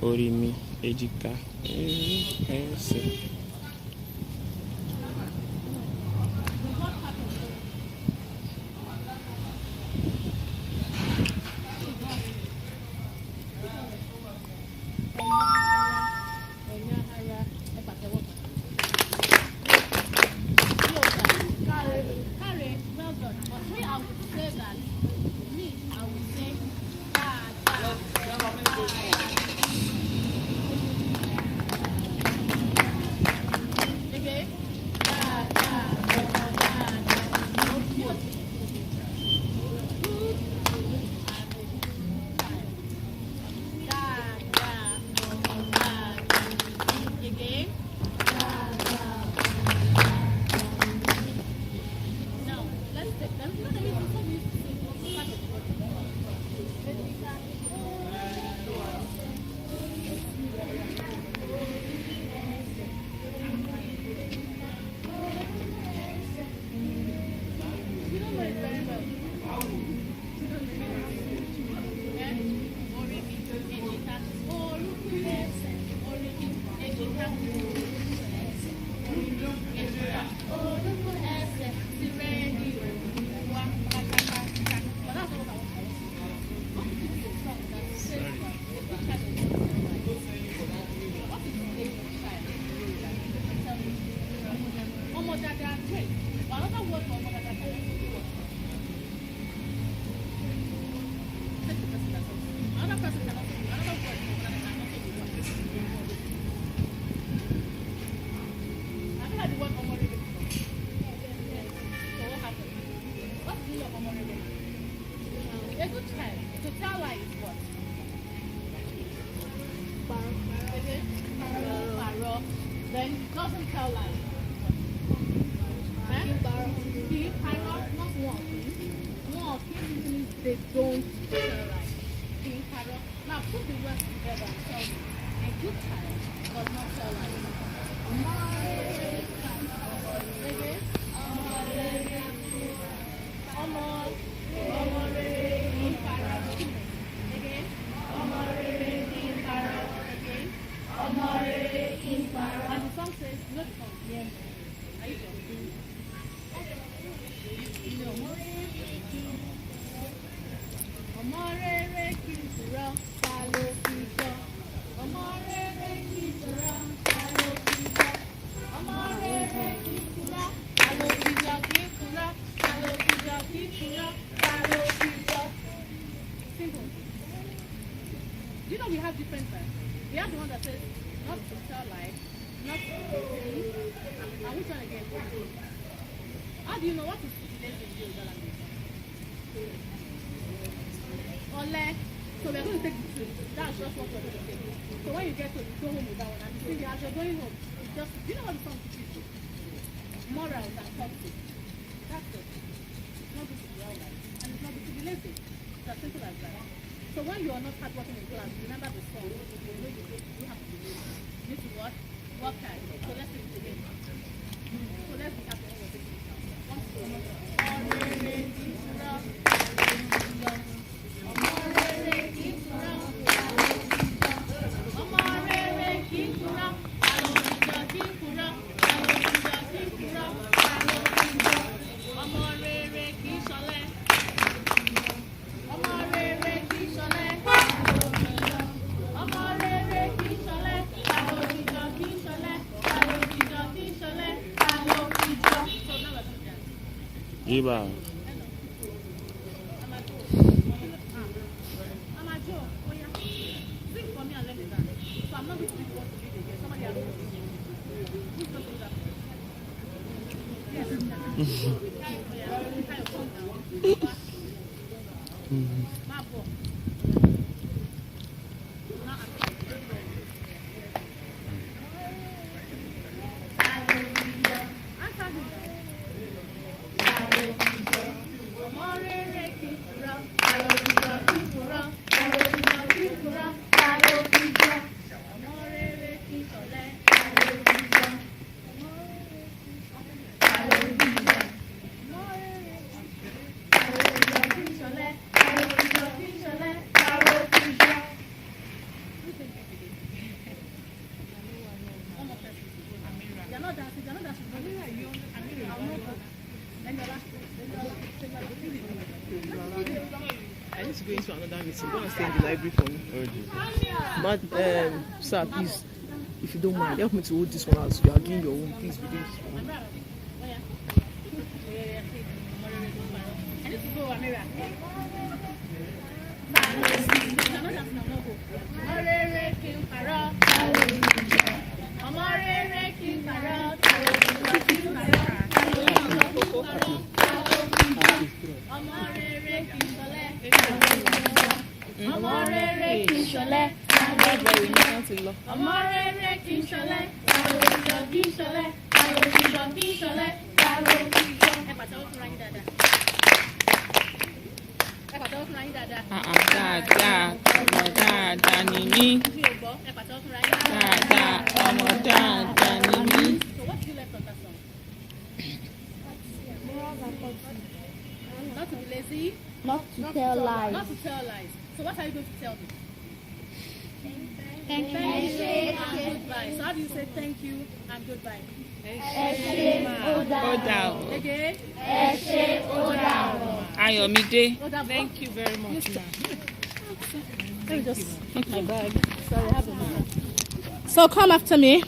orí mi, èjìká, ẹsẹ̀. Then doesn't tell lies. They don't tell lies. Now put the words together and tell me. A good child does not tell lies. And the song says, not from here. Are you sure? Ọmọ rere kì í sùrọ̀, ta ló fi jọ? Ọmọ rere kì í sùrọ̀, ta ló fi jọ? Ọmọ rere kì í sùrọ̀, ta ló fi jọ? Kì í sùrọ̀, ta ló fi jọ? Kì í sùrọ̀, ta ló fi jọ? Simple. You know we have different types. We have the one that says not to tell lies, not to deceive, and which one again? How do you know what is lazy in Yoruba language? Ole. So we are going to take the two. That's just what we're going to take. So when you get home, you go home with that one. And you see, as you're going home, it's just, do you know what the song teaches you? Morals and conflict. That's it. It's not good to be all right. And it's not good to be lazy. It's as simple as that. So when you are not hardworking in class, remember the song. You know you have to be lazy. You need to what? Work hard. So let's take it again. So let's be happy when we're taking it down. Once Iba. meeting. Go and stay in the library for me. But, sir, please, if you don't mind, help me to hold this one as you are doing your own. Please, be doing this one. Dáadáa ni mí. Dáadáa, ọmọ dáadáa ni mí. So what did you learn from that song? Not to be lazy, Not to tell lies. not to tell lies. So what are you going to tell me? Thank Thank you and goodbye. So how do you say thank you and goodbye? Ó dà o. Again? Ayọ̀mídé. Thank you very much. Let me just Okay. bag. Sorry, I have a moment. So come after me.